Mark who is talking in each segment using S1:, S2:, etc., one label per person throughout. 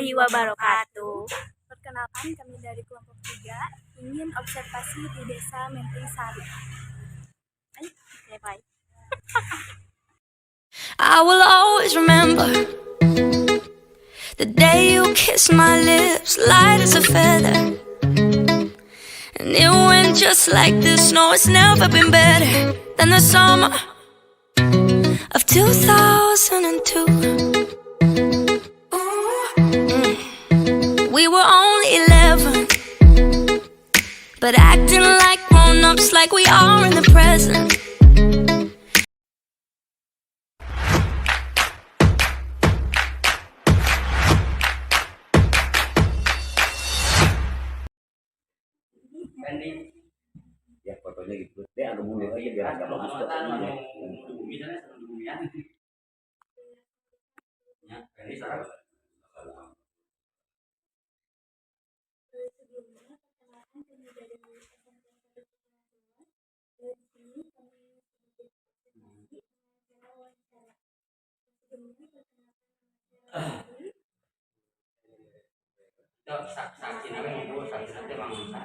S1: warahmatullahi wabarakatuh.
S2: Perkenalkan, kami dari kelompok 3 ingin observasi di Desa Menteng Sari.
S1: Bye.
S3: I will always remember the day you kissed my lips, light as a feather. And it went just like this. No, it's never been better than the summer of 2002. We were only 11, but acting like grown-ups, like we are in the present.
S4: Ya fotonya gitu deh, ada bumi aja biar agak bagus fotonya.
S5: Saksi namanya itu saksi nanti mangsa.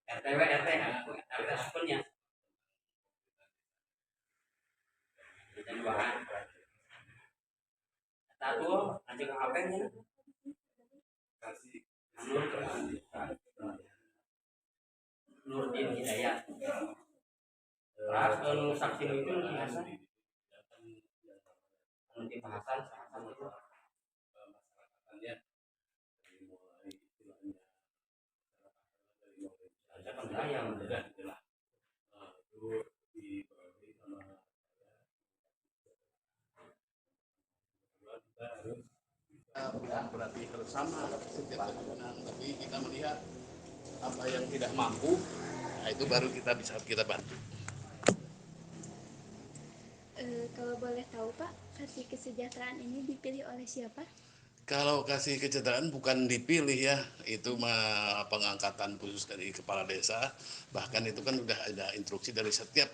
S5: RTW RT RT akunnya. Dan bahan. Satu lanjut ke apa nya? Nurdin Hidayat. Terus saksi itu biasa. Nanti bahasan itu.
S6: Bukan berarti harus sama setiap penggunaan, tapi kita melihat apa yang tidak mampu, nah itu baru kita bantu.
S2: Kalau boleh tahu Pak, kasih kesejahteraan ini dipilih oleh siapa?
S6: Kalau kasih kesejahteraan bukan dipilih ya, itu mah pengangkatan khusus dari kepala desa, bahkan itu kan sudah ada instruksi dari setiap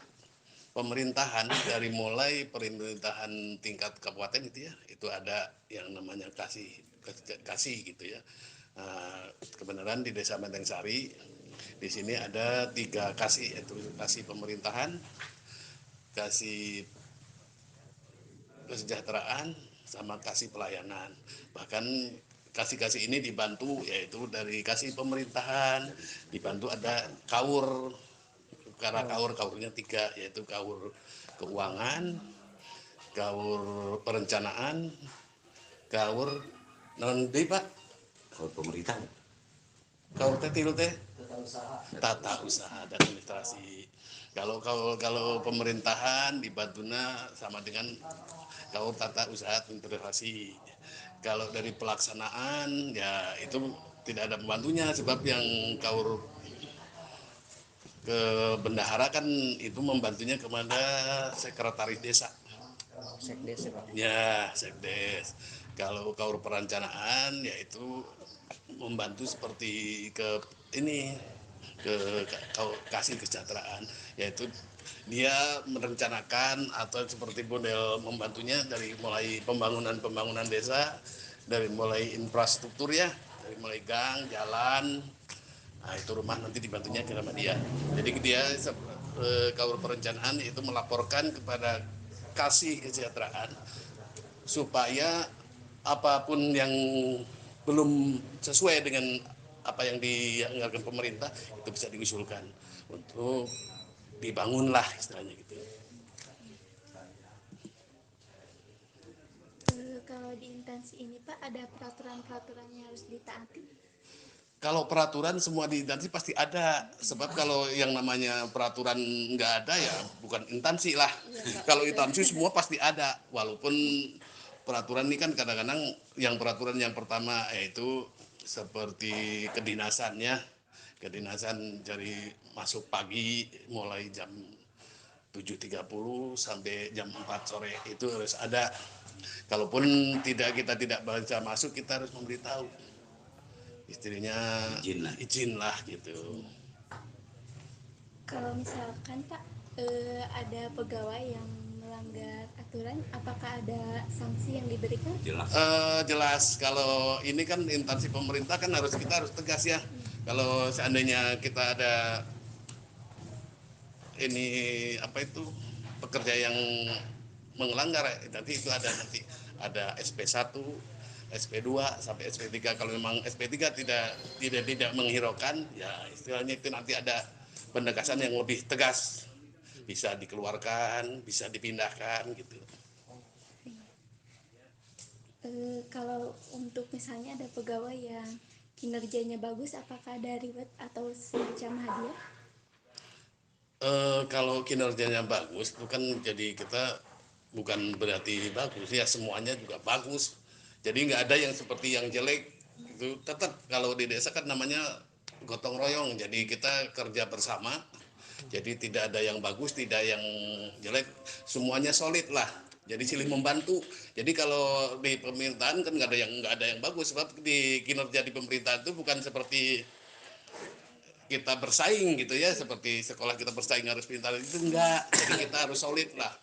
S6: pemerintahan, dari mulai pemerintahan tingkat kabupaten itu ya, itu ada yang namanya kasih gitu ya. Kebenaran di Desa Menteng Sari di sini ada 3 kasih, yaitu kasih pemerintahan, kasih kesejahteraan, sama kasih pelayanan. Bahkan kasih-kasih ini dibantu yaitu dari kasih pemerintahan, dibantu ada kaurnya 3, yaitu kaur keuangan, kaur perencanaan, kaur non Pak,
S4: Kalau pemerintah
S6: kaur teh tata usaha dan administrasi. Kalau pemerintahan dibantunya sama dengan kaur tata usaha dan administrasi. Kalau dari pelaksanaan ya itu tidak ada pembantunya, sebab yang kaur ke bendahara kan itu membantunya kepada sekretaris desa.
S5: Sekdes ya Pak.
S6: Ya, sekdes. Kalau kaur perencanaan yaitu membantu seperti ke kasih kesejahteraan, yaitu dia merencanakan atau seperti model membantunya dari mulai pembangunan desa, dari mulai infrastruktur ya, dari mulai gang, jalan. Nah, itu rumah nanti dibantunya ke sama dia. Jadi dia kaur perencanaan itu melaporkan kepada kasih kesejahteraan supaya apapun yang belum sesuai dengan apa yang dianggarkan pemerintah itu bisa diusulkan untuk dibangunlah istilahnya gitu.
S2: Kalau di instansi ini Pak, ada peraturan-peraturan yang harus ditaati?
S6: Kalau peraturan semua di instansi pasti ada, sebab kalau yang namanya peraturan nggak ada ya bukan instansi lah. Kalau instansi semua pasti ada, walaupun peraturan ini kan kadang-kadang peraturan yang pertama yaitu seperti kedinasannya, kedinasan dari masuk pagi mulai jam 7.30 sampai jam 4 sore itu harus ada. Kalaupun kita tidak bisa masuk, kita harus memberitahu istrinya izin lah gitu.
S2: Kalau misalkan Pak ada pegawai yang melanggar aturan, apakah ada sanksi yang diberikan?
S6: Jelas, kalau ini kan instansi pemerintah kan kita harus tegas ya. Kalau seandainya kita ada ini pekerja yang melanggar, nanti itu ada SP1, SP2 sampai SP3. Kalau memang SP3 tidak menghiraukan, ya istilahnya itu nanti ada penegasan yang lebih tegas, bisa dikeluarkan, bisa dipindahkan gitu.
S2: Kalau untuk misalnya ada pegawai yang kinerjanya bagus, apakah ada reward atau semacam hadiah?
S6: Kalau kinerjanya bagus itu kan jadi kita bukan berarti bagus ya, semuanya juga bagus. Jadi nggak ada yang seperti yang jelek. Itu tetap kalau di desa kan namanya gotong royong. Jadi kita kerja bersama. Jadi tidak ada yang bagus, tidak yang jelek, semuanya solid lah. Jadi silih membantu. Jadi kalau di pemerintahan kan nggak ada yang bagus, sebab di kinerja di pemerintahan itu bukan seperti kita bersaing gitu ya, seperti sekolah kita bersaing harus pintar, itu enggak. Jadi kita harus solid lah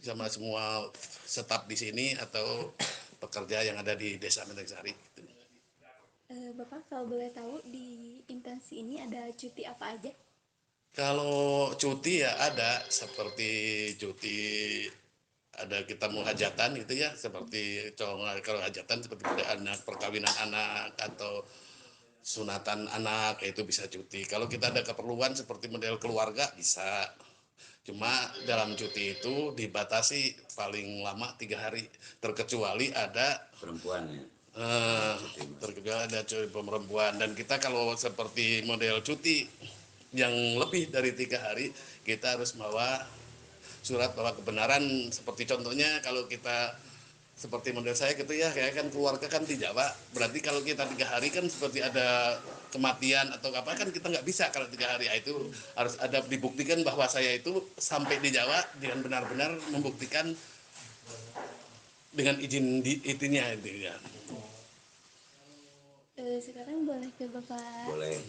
S6: sama semua staf di sini atau pekerja yang ada di Desa Menteng Sari gitu.
S2: Bapak kalau boleh tahu di instansi ini ada cuti apa aja?
S6: Kalau cuti ya ada, seperti cuti ada kita mau hajatan gitu ya, seperti kalau hajatan seperti ada anak, perkawinan anak atau sunatan anak, itu bisa cuti. Kalau kita ada keperluan seperti model keluarga bisa. Cuma dalam cuti itu dibatasi paling lama 3 hari, terkecuali ada
S4: perempuan ya.
S6: Terkecuali ada perempuan. Dan kita kalau seperti model cuti yang lebih dari 3 hari, kita harus bawa surat bahwa kebenaran. Seperti contohnya kalau kita seperti model saya gitu ya, kayak kan keluarga kan di Jawa, berarti kalau kita 3 hari kan seperti ada kematian atau apa kan kita nggak bisa kalau 3 hari. Itu harus ada dibuktikan bahwa saya itu sampai di Jawa dengan benar-benar membuktikan dengan izin intinya.
S2: Sekarang boleh ke Bapak.
S4: Boleh.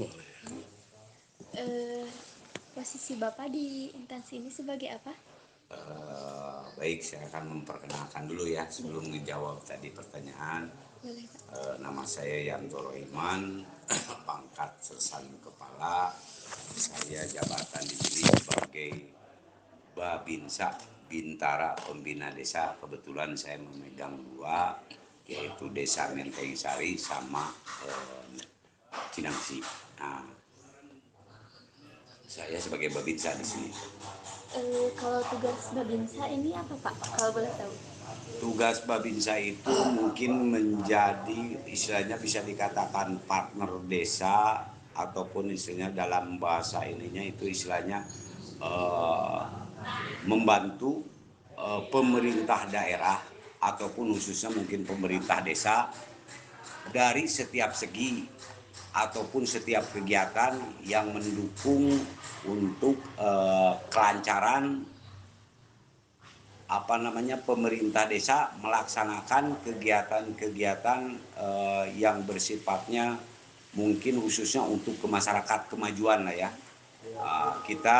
S2: Posisi Bapak di instansi ini sebagai apa?
S4: Baik, saya akan memperkenalkan dulu ya sebelum menjawab tadi pertanyaan.
S2: Boleh Pak.
S4: Nama saya Yantoro Iman, pangkat sersan kepala. Saya jabatan di sini sebagai Babinsa Bintara Pembina Desa. Kebetulan saya memegang 2, yaitu Desa Menteng Sari sama Cinangsi. Nah, saya sebagai Babinsa di sini.
S2: Kalau tugas Babinsa ini apa Pak? Kalau boleh tahu.
S4: Tugas Babinsa itu mungkin menjadi istilahnya bisa dikatakan partner desa, ataupun istilahnya dalam bahasa ininya itu istilahnya membantu pemerintah daerah ataupun khususnya mungkin pemerintah desa dari setiap segi ataupun setiap kegiatan yang mendukung untuk kelancaran pemerintah desa melaksanakan kegiatan-kegiatan yang bersifatnya mungkin khususnya untuk ke masyarakat kemajuan lah ya. Kita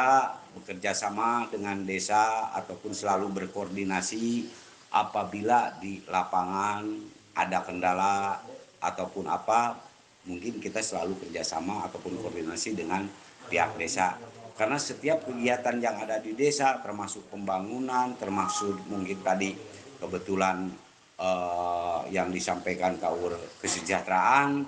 S4: bekerja sama dengan desa ataupun selalu berkoordinasi apabila di lapangan ada kendala ataupun apa, mungkin kita selalu kerjasama ataupun koordinasi dengan pihak desa. Karena setiap kegiatan yang ada di desa, termasuk pembangunan, termasuk mungkin tadi kebetulan yang disampaikan Kaur kesejahteraan,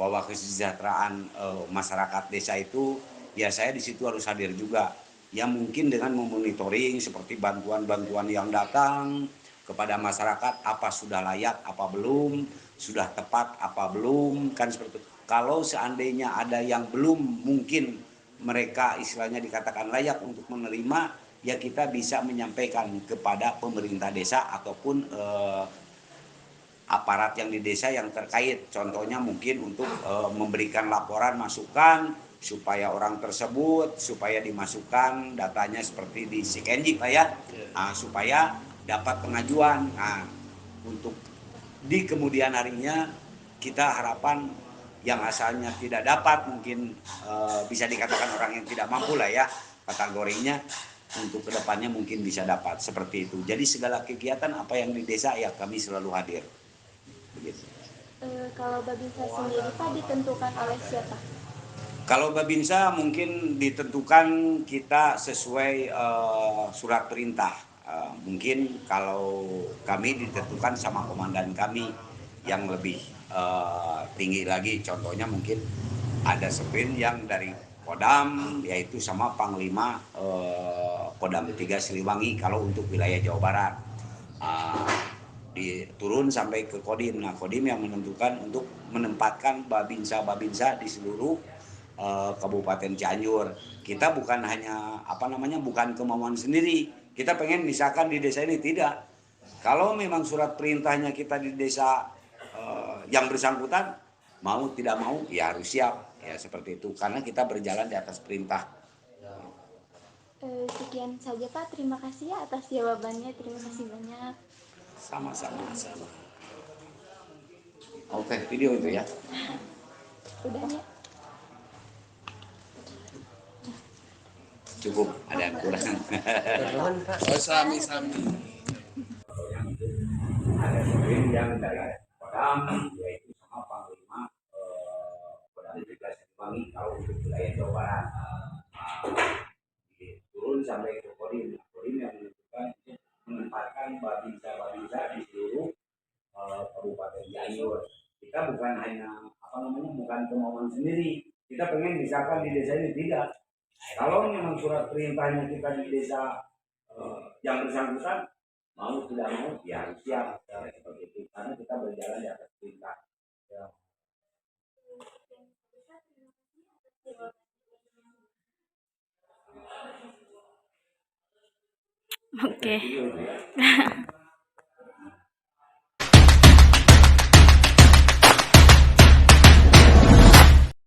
S4: bahwa kesejahteraan masyarakat desa itu, ya saya di situ harus hadir juga. Ya mungkin dengan memonitoring seperti bantuan-bantuan yang datang kepada masyarakat, apa sudah layak, apa belum, sudah tepat, apa belum, kan seperti itu. Kalau seandainya ada yang belum mungkin mereka istilahnya dikatakan layak untuk menerima, ya kita bisa menyampaikan kepada pemerintah desa ataupun aparat yang di desa yang terkait. Contohnya mungkin untuk memberikan laporan masukan supaya orang tersebut supaya dimasukkan datanya seperti di Sikenjik lah ya, supaya dapat pengajuan. Nah, untuk di kemudian harinya kita harapan yang asalnya tidak dapat mungkin bisa dikatakan orang yang tidak mampu lah ya kategorinya, untuk kedepannya mungkin bisa dapat seperti itu. Jadi segala kegiatan apa yang di desa ya kami selalu hadir. Begitu.
S2: Kalau Babinsa sendiri Pak ditentukan oleh siapa?
S4: Kalau Babinsa mungkin ditentukan kita sesuai surat perintah. Mungkin kalau kami ditentukan sama komandan kami yang lebih tinggi lagi. Contohnya mungkin ada sprint yang dari Kodam, yaitu sama Panglima Kodam 3 Siliwangi kalau untuk wilayah Jawa Barat. Diturun sampai ke Kodim. Nah, Kodim yang menentukan untuk menempatkan babinsa-babinsa di seluruh Kabupaten Cianjur. Kita bukan hanya bukan kemauan sendiri. Kita pengen misalkan di desa ini tidak. Kalau memang surat perintahnya kita di desa yang bersangkutan mau tidak mau ya harus siap ya seperti itu karena kita berjalan di atas perintah.
S2: Sekian saja Pak, terima kasih ya atas jawabannya, terima kasih banyak.
S4: Sama-sama. Oke, video itu ya.
S2: Udah ya.
S4: Cukup, ada yang kurang.
S6: Sami.
S4: Ada sprint yang dari Kodam, yaitu sama Panglima Kodam 13 Siliwangi kalau untuk wilayah Jawa Barat. Turun sampai ke Kodim. Kodim yang menentukan menempatkan babinsa di seluruh Kabupaten Cianjur. Kita bukan hanya bukan kemauan sendiri. Kita pengen misalkan di desa ini tidak. Kalau memang surat perintahnya kita di desa yang bersangkutan mau tidak mau ya harus siap ya, seperti itu karena kita berjalan di atas perintah. Ya.
S3: Oke.